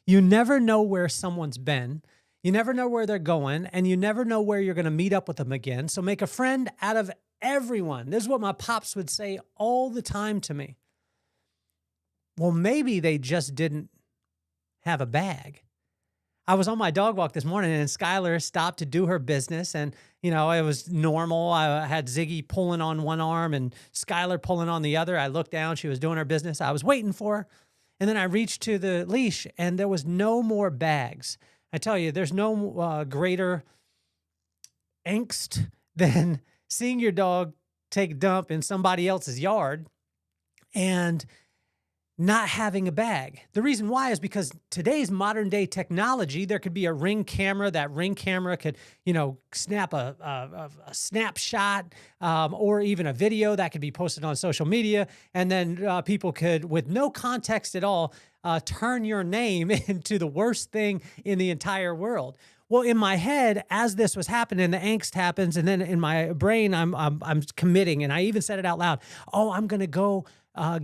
You never know where someone's been. You never know where they're going, and you never know where you're going to meet up with them again. So make a friend out of everyone. This is what my pops would say all the time to me. Well, maybe they just didn't have a bag. I was on my dog walk this morning, and Skyler stopped to do her business, and it was normal. I had Ziggy pulling on one arm and Skyler pulling on the other. I looked down, she was doing her business. I was waiting for her, and then I reached to the leash, and there was no more bags. I tell you, there's no greater angst than seeing your dog take a dump in somebody else's yard and not having a bag. The reason why is because today's modern day technology, there could be a Ring camera. That Ring camera could, snap a snapshot or even a video that could be posted on social media. And then people could, with no context at all, turn your name into the worst thing in the entire world. Well, in my head, as this was happening, the angst happens, and then in my brain, I'm committing, and I even said it out loud. Oh, I'm going to go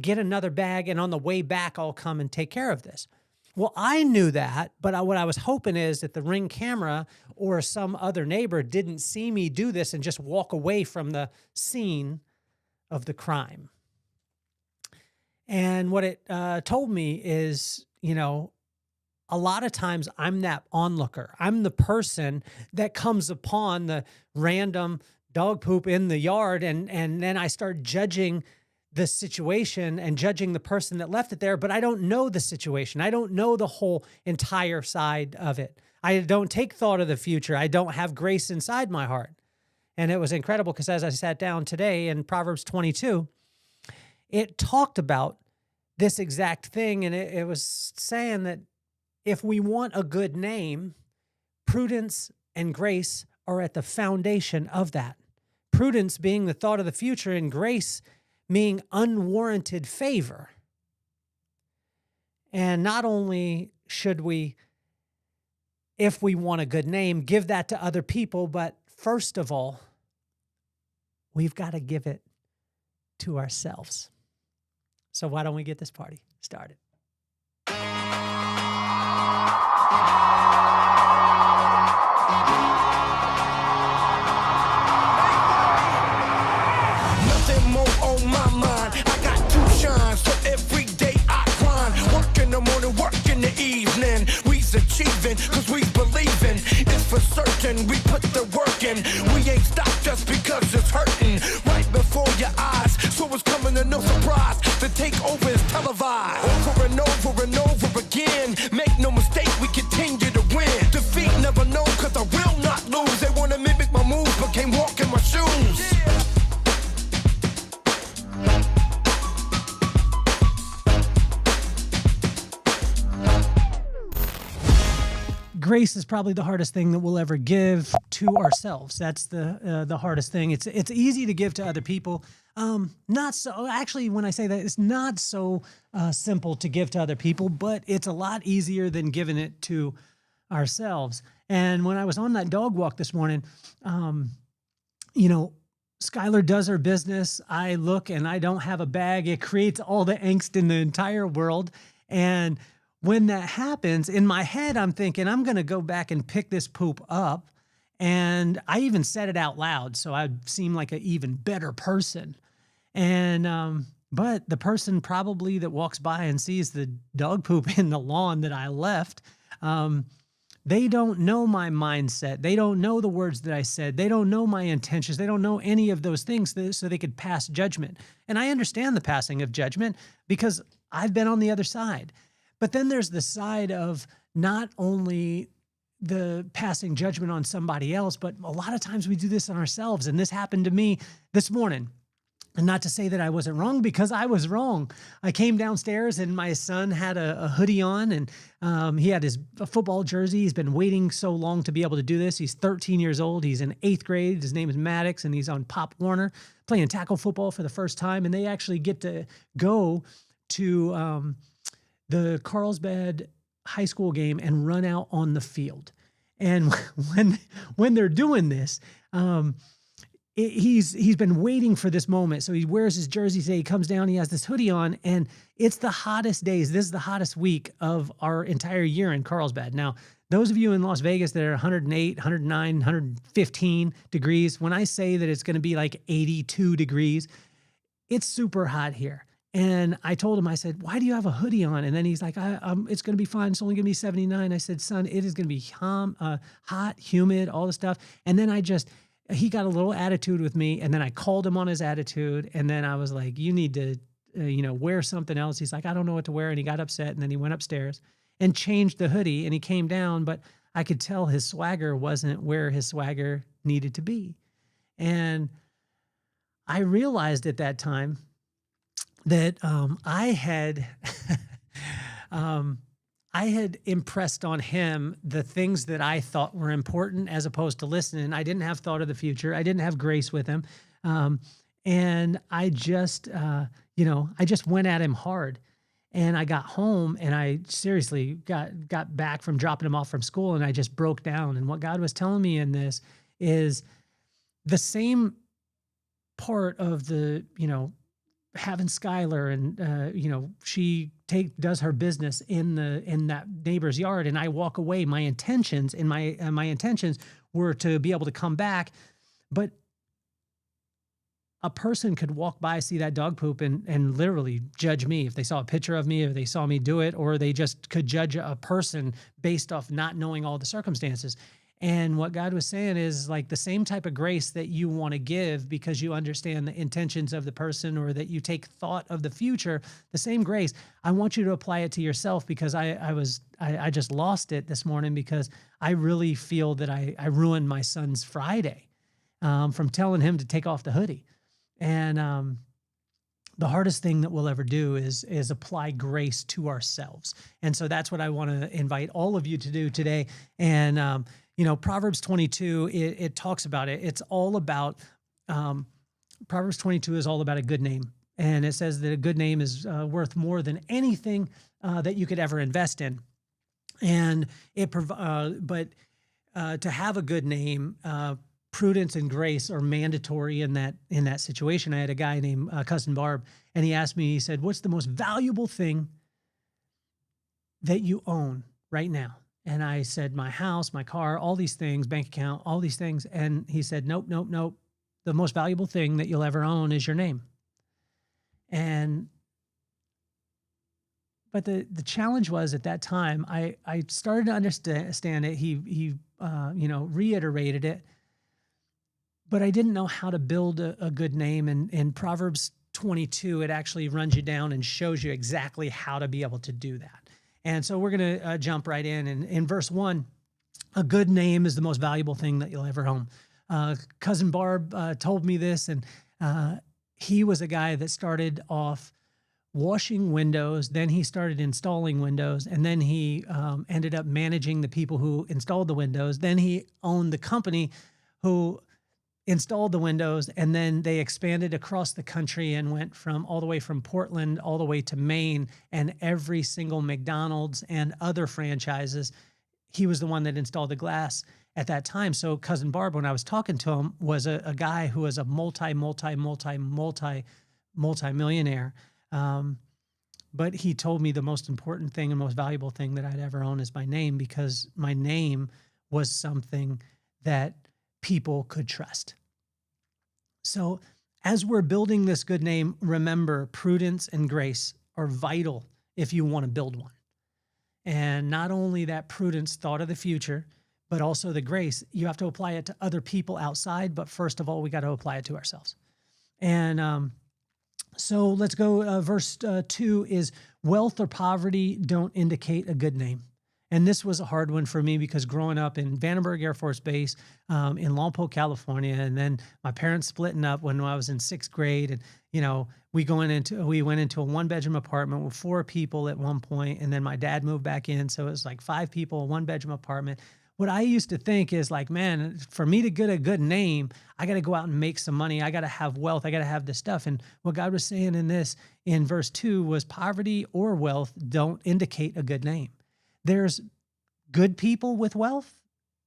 get another bag, and on the way back, I'll come and take care of this. Well, I knew that, but what I was hoping is that the Ring camera or some other neighbor didn't see me do this and just walk away from the scene of the crime. And what it told me is, a lot of times I'm that onlooker. I'm the person that comes upon the random dog poop in the yard, and then I start judging the situation and judging the person that left it there, but I don't know the situation. I don't know the whole entire side of it. I don't take thought of the future. I don't have grace inside my heart. And it was incredible because as I sat down today in Proverbs 22, it talked about this exact thing, and it was saying that if we want a good name, prudence and grace are at the foundation of that. Prudence being the thought of the future, and grace meaning unwarranted favor. And not only should we, if we want a good name, give that to other people, but first of all, we've got to give it to ourselves. So why don't we get this party started? Nothing more on my mind. I got two shines, so every day I grind. Work in the morning, work in the evening. We's achieving, cause we believing. It's for certain, we put the work in. We ain't stopped just because it's hurting. Right before your eyes, so it's coming to no surprise. The takeover is televised. Over and over and over again. Make no mistake, we continue to win. Defeat never known, cause I will not lose. They wanna mimic my moves, but can't walk in my shoes. Grace is probably the hardest thing that we'll ever give to ourselves. That's the hardest thing. It's easy to give to other people. Not so. Actually, when I say that, it's not so simple to give to other people, but it's a lot easier than giving it to ourselves. And when I was on that dog walk this morning, Skyler does her business. I look and I don't have a bag. It creates all the angst in the entire world. And when that happens, in my head, I'm thinking, I'm going to go back and pick this poop up. And I even said it out loud, so I seem like an even better person. And but the person probably that walks by and sees the dog poop in the lawn that I left, they don't know my mindset. They don't know the words that I said. They don't know my intentions. They don't know any of those things, so they could pass judgment. And I understand the passing of judgment because I've been on the other side. But then there's the side of not only the passing judgment on somebody else, but a lot of times we do this on ourselves. And this happened to me this morning. And not to say that I wasn't wrong, because I was wrong. I came downstairs and my son had a hoodie on, and he had a football jersey. He's been waiting so long to be able to do this. He's 13 years old. He's in 8th grade. His name is Maddox, and he's on Pop Warner playing tackle football for the first time. And they actually get to go to the Carlsbad high school game and run out on the field. And when they're doing this, he's been waiting for this moment. So he wears his jersey today. He comes down, he has this hoodie on, and it's the hottest days. This is the hottest week of our entire year in Carlsbad. Now, those of you in Las Vegas that are 108, 109, 115 degrees, when I say that it's going to be like 82 degrees, it's super hot here. And I told him, I said, why do you have a hoodie on? And then he's like, it's going to be fine. It's only going to be 79. I said, son, it is going to be hot, humid, all the stuff. And then he got a little attitude with me. And then I called him on his attitude. And then I was like, you need to, wear something else. He's like, I don't know what to wear. And he got upset. And then he went upstairs and changed the hoodie and he came down. But I could tell his swagger wasn't where his swagger needed to be. And I realized at that time that I had impressed on him the things that I thought were important as opposed to listening. I didn't have thought of the future. I didn't have grace with him. And I just went at him hard. And I got home and I seriously got back from dropping him off from school and I just broke down. And what God was telling me in this is the same part of the, having Skyler and, she does her business in that neighbor's yard and I walk away. My intentions were to be able to come back, but a person could walk by, see that dog poop and literally judge me if they saw a picture of me, if they saw me do it, or they just could judge a person based off not knowing all the circumstances. And what God was saying is like the same type of grace that you want to give because you understand the intentions of the person or that you take thought of the future, the same grace, I want you to apply it to yourself because I just lost it this morning because I really feel that I ruined my son's Friday from telling him to take off the hoodie. And the hardest thing that we'll ever do is apply grace to ourselves. And so that's what I want to invite all of you to do today. And, Proverbs 22, it talks about it. It's all about, Proverbs 22 is all about a good name. And it says that a good name is worth more than anything that you could ever invest in. And but to have a good name, prudence and grace are mandatory in that situation. I had a guy named Cousin Barb, and he asked me, he said, what's the most valuable thing that you own right now? And I said, my house, my car, all these things, bank account, all these things. And he said, nope. The most valuable thing that you'll ever own is your name. But the challenge was at that time, I started to understand it. He reiterated it. But I didn't know how to build a good name. And in Proverbs 22, it actually runs you down and shows you exactly how to be able to do that. And so we're going to jump right in. And in verse 1, a good name is the most valuable thing that you'll ever own. Cousin Barb told me this, and he was a guy that started off washing windows. Then he started installing windows, and then he ended up managing the people who installed the windows. Then he owned the company who installed the windows, and then they expanded across the country and went all the way from Portland all the way to Maine, and every single McDonald's and other franchises, he was the one that installed the glass at that time. So Cousin Barb, when I was talking to him, was a guy who was a multi-millionaire. But he told me the most important thing and most valuable thing that I'd ever own is my name, because my name was something that people could trust. So as we're building this good name, remember prudence and grace are vital if you want to build one. And not only that prudence, thought of the future, but also the grace, you have to apply it to other people outside. But first of all, we got to apply it to ourselves. And so let's go. Verse 2 is wealth or poverty don't indicate a good name. And this was a hard one for me because growing up in Vandenberg Air Force Base in Lompoc, California, and then my parents splitting up when I was in 6th grade. And, we went into a 1-bedroom apartment with 4 people at one point, and then my dad moved back in. So it was like 5 people, a 1-bedroom apartment. What I used to think is like, man, for me to get a good name, I got to go out and make some money. I got to have wealth. I got to have this stuff. And what God was saying in verse 2 was poverty or wealth don't indicate a good name. There's good people with wealth.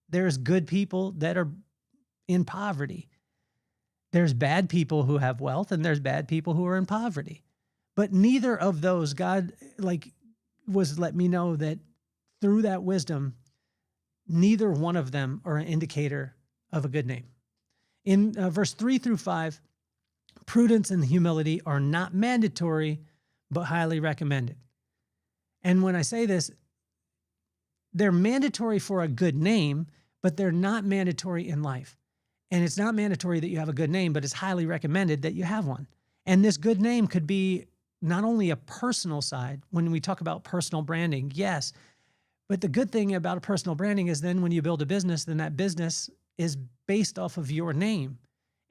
There's good people that are in poverty. There's bad people who have wealth and there's bad people who are in poverty. But neither of those, God was let me know that through that wisdom, neither one of them are an indicator of a good name. In verse 3-5, prudence and humility are not mandatory, but highly recommended. And when I say this, they're mandatory for a good name, but they're not mandatory in life. And it's not mandatory that you have a good name, but it's highly recommended that you have one. And this good name could be not only a personal side, when we talk about personal branding, yes, but the good thing about a personal branding is then when you build a business, then that business is based off of your name.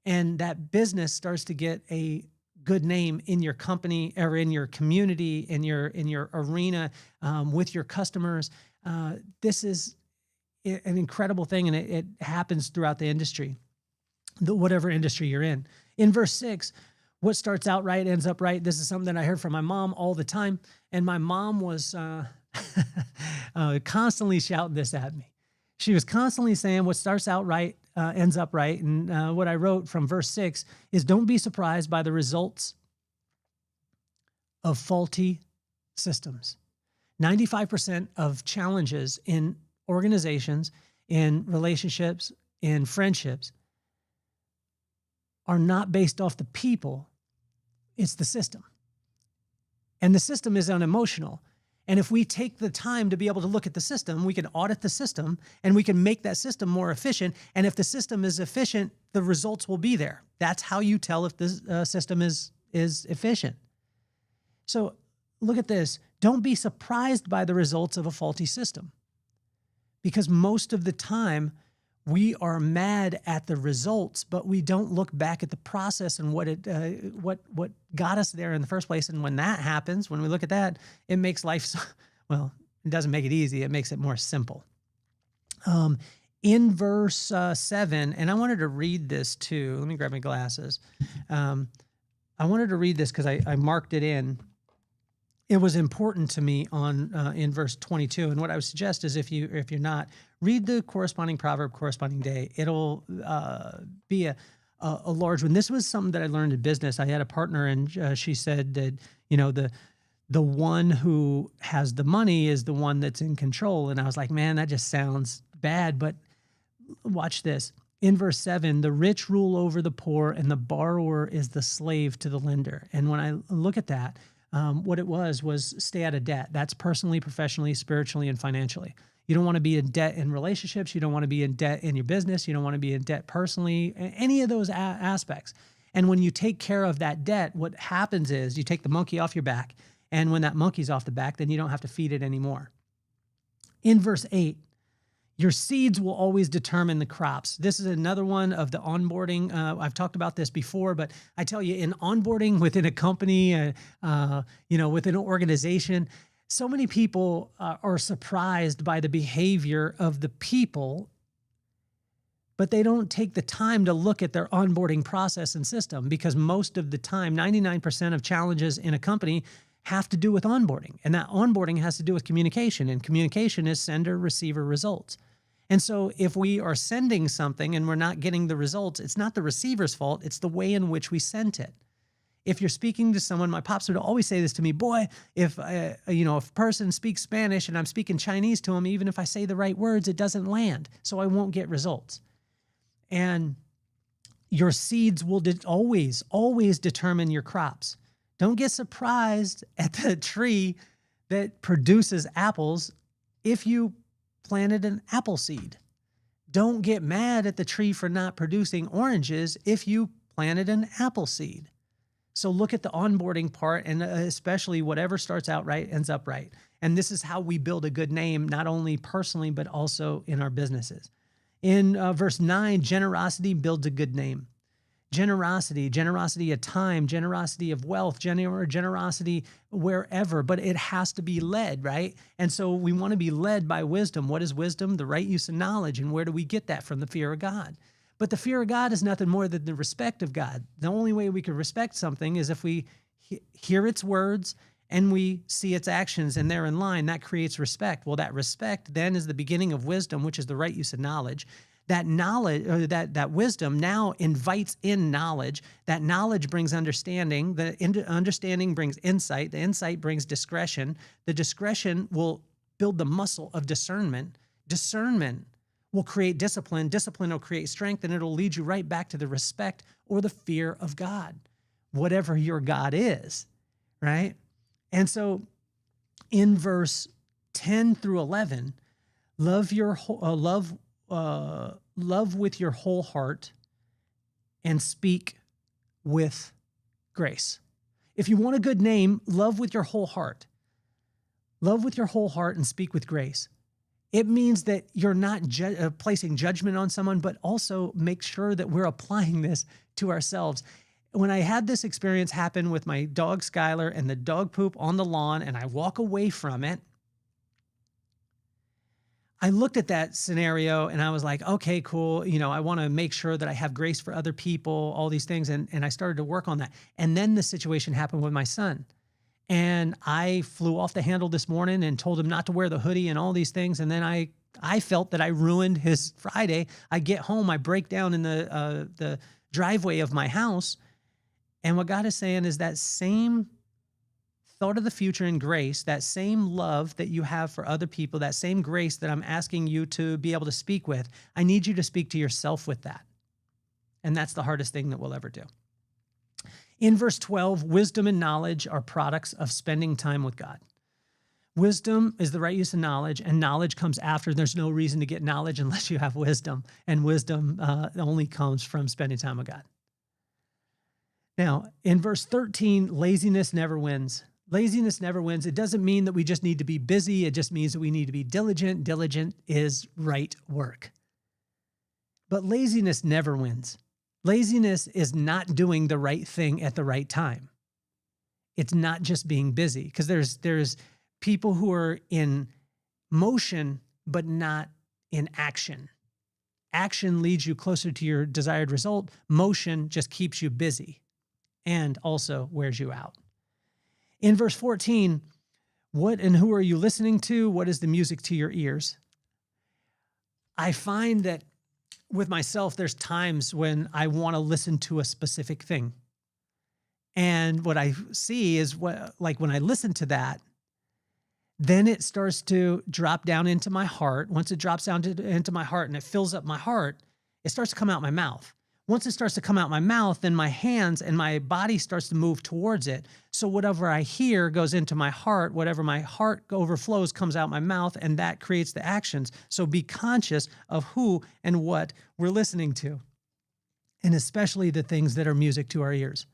And that business starts to get a good name in your company or in your community, in your arena, with your customers. This is an incredible thing, and it happens throughout the industry, whatever industry you're in. In verse 6, what starts out right ends up right. This is something that I heard from my mom all the time, and my mom was constantly shouting this at me. She was constantly saying what starts out right ends up right. And what I wrote from verse 6 is, don't be surprised by the results of faulty systems. 95% of challenges in organizations, in relationships, in friendships are not based off the people, it's the system. And the system is unemotional. And if we take the time to be able to look at the system, we can audit the system and we can make that system more efficient. And if the system is efficient, the results will be there. That's how you tell if the system is efficient. So look at this. Don't be surprised by the results of a faulty system, because most of the time we are mad at the results, but we don't look back at the process and what got us there in the first place. And when that happens, when we look at that, it makes life, well, it doesn't make it easy. It makes it more simple. In verse 7, and I wanted to read this too. Let me grab my glasses. I wanted to read this because I marked it in. It was important to me in verse 22. And what I would suggest is if you're not, read the corresponding proverb, corresponding day. It'll be a large one. This was something that I learned in business. I had a partner, and she said that the one who has the money is the one that's in control. And I was like, man, that just sounds bad. But watch this. In verse 7, the rich rule over the poor, and the borrower is the slave to the lender. And when I look at that, what it was stay out of debt. That's personally, professionally, spiritually, and financially. You don't want to be in debt in relationships. You don't want to be in debt in your business. You don't want to be in debt personally, any of those aspects. And when you take care of that debt, what happens is you take the monkey off your back. And when that monkey's off the back, then you don't have to feed it anymore. In verse 8, your seeds will always determine the crops. This is another one of the onboarding. I've talked about this before, but I tell you, in onboarding within a company, within an organization, so many people are surprised by the behavior of the people, but they don't take the time to look at their onboarding process and system, because most of the time, 99% of challenges in a company have to do with onboarding. And that onboarding has to do with communication, and communication is sender, receiver, results. And so if we are sending something and we're not getting the results, it's not the receiver's fault, it's the way in which we sent it. If you're speaking to someone, my pops would always say this to me, boy, if a person speaks Spanish and I'm speaking Chinese to them, even if I say the right words, it doesn't land, so I won't get results. And your seeds will always determine your crops. Don't get surprised at the tree that produces apples if you planted an apple seed. Don't get mad at the tree for not producing oranges if you planted an apple seed. So look at the onboarding part, and especially whatever starts out right ends up right. And this is how we build a good name, not only personally, but also in our businesses. In verse 9, generosity builds a good name. Generosity of time, generosity of wealth, generosity wherever, but it has to be led, right? And so we want to be led by wisdom. What is wisdom? The right use of knowledge. And where do we get that? From the fear of God. But the fear of God is nothing more than the respect of God. The only way we can respect something is if we hear its words and we see its actions and they're in line. That creates respect. Well, that respect then is the beginning of wisdom, which is the right use of knowledge. That knowledge, or that wisdom now invites in knowledge. That knowledge brings understanding. The understanding brings insight. The insight brings discretion. The discretion will build the muscle of discernment. Discernment will create discipline. Discipline will create strength, and it'll lead you right back to the respect or the fear of God, whatever your God is, right? And so in verse 10 through 11, love with your whole heart and speak with grace. If you want a good name, love with your whole heart. Love with your whole heart and speak with grace. It means that you're not placing judgment on someone, but also make sure that we're applying this to ourselves. When I had this experience happen with my dog Skyler and the dog poop on the lawn, and I walk away from it, I looked at that scenario and I was like, okay, cool. I want to make sure that I have grace for other people, all these things. And I started to work on that. And then the situation happened with my son. And I flew off the handle this morning and told him not to wear the hoodie and all these things. And then I felt that I ruined his Friday. I get home, I break down in the driveway of my house. And what God is saying is that same thought of the future and grace, that same love that you have for other people, that same grace that I'm asking you to be able to speak with, I need you to speak to yourself with that. And that's the hardest thing that we'll ever do. In verse 12, wisdom and knowledge are products of spending time with God. Wisdom is the right use of knowledge, and knowledge comes after. There's no reason to get knowledge unless you have wisdom, and wisdom only comes from spending time with God. Now, in verse 13, laziness never wins. Laziness never wins. It doesn't mean that we just need to be busy. It just means that we need to be diligent. Diligent is right work. But laziness never wins. Laziness is not doing the right thing at the right time. It's not just being busy, because there's people who are in motion but not in action. Action leads you closer to your desired result. Motion just keeps you busy and also wears you out. In verse 14, what and who are you listening to? What is the music to your ears? I find that with myself, there's times when I want to listen to a specific thing. And what I see is when I listen to that, then it starts to drop down into my heart. Once it drops down into my heart and it fills up my heart, it starts to come out my mouth. Once it starts to come out my mouth, then my hands and my body starts to move towards it. So whatever I hear goes into my heart. Whatever my heart overflows comes out my mouth, and that creates the actions. So be conscious of who and what we're listening to, and especially the things that are music to our ears.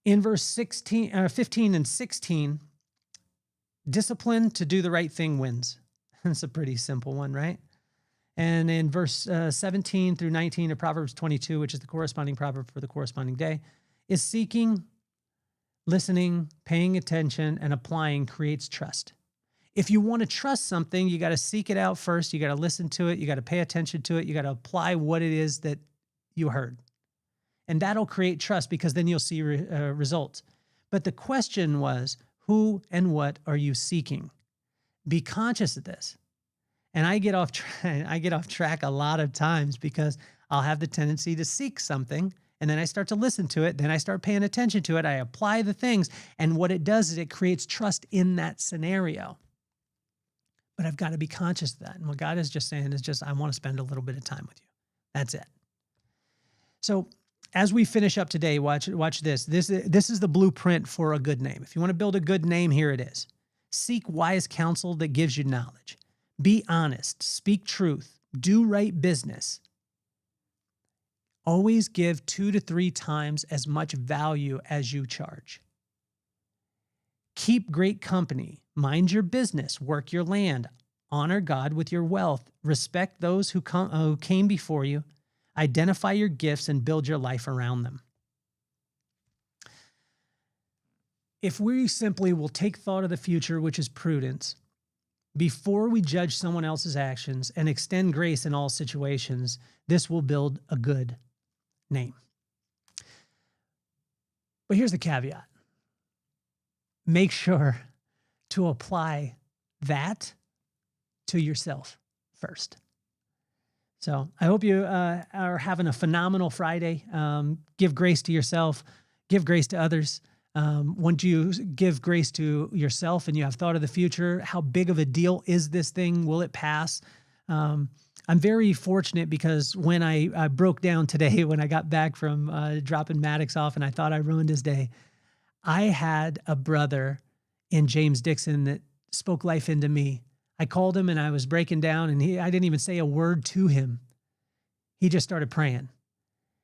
In verse 15 and 16, discipline to do the right thing wins. It's a pretty simple one, right? And in verse 17 through 19 of Proverbs 22, which is the corresponding proverb for the corresponding day, is seeking, listening, paying attention, and applying creates trust. If you want to trust something, you got to seek it out first. You got to listen to it. You got to pay attention to it. You got to apply what it is that you heard. And that'll create trust, because then you'll see results. But the question was, who and what are you seeking? Be conscious of this. And I get off track a lot of times, because I'll have the tendency to seek something, and then I start to listen to it. Then I start paying attention to it. I apply the things. And what it does is it creates trust in that scenario. But I've got to be conscious of that. And what God is just saying is I want to spend a little bit of time with you. That's it. So as we finish up today, watch this. This is the blueprint for a good name. If you want to build a good name, here it is. Seek wise counsel that gives you knowledge. Be honest, speak truth, do right business. Always give 2 to 3 times as much value as you charge. Keep great company, mind your business, work your land, honor God with your wealth, respect those who came before you, identify your gifts, and build your life around them. If we simply will take thought of the future, which is prudence, before we judge someone else's actions and extend grace in all situations, this will build a good name. But here's the caveat. Make sure to apply that to yourself first. So I hope you are having a phenomenal Friday. Give grace to yourself, give grace to others. Once you give grace to yourself and you have thought of the future, how big of a deal is this thing? Will it pass? I'm very fortunate because when I broke down today, when I got back from dropping Maddox off and I thought I ruined his day, I had a brother in James Dixon that spoke life into me. I called him and I was breaking down and I didn't even say a word to him. He just started praying.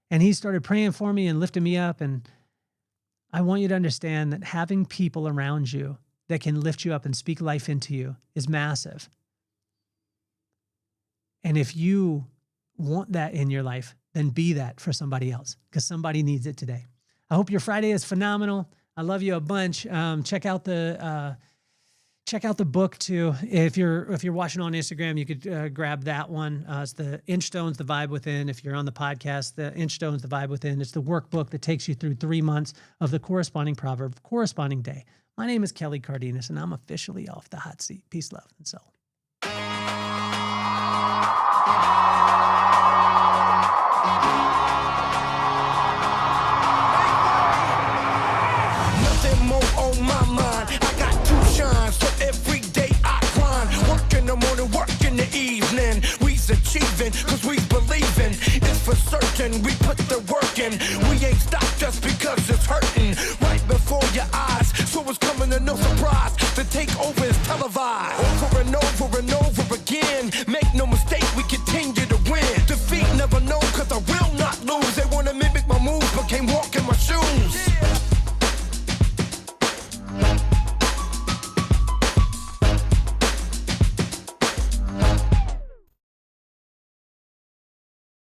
And he started praying for me and lifting me up. And I want you to understand that having people around you that can lift you up and speak life into you is massive. And if you want that in your life, then be that for somebody else because somebody needs it today. I hope your Friday is phenomenal. I love you a bunch. Check out the book too. If you're watching on Instagram, you could grab that one. It's the Inchstones, The Vibe Within. If you're on the podcast, the Inchstones, The Vibe Within. It's the workbook that takes you through 3 months of the corresponding proverb, corresponding day. My name is Kelly Cardenas, and I'm officially off the hot seat. Peace, love, and soul. Nothing more on my mind. I got to shine, so every day I grind. Work in the morning, work in the evening. We's achieving, cause we believing. It's for certain, we put the work in. We ain't stopped just because it's hurting. Right before your eyes, so it's coming to no surprise. The takeover is televised.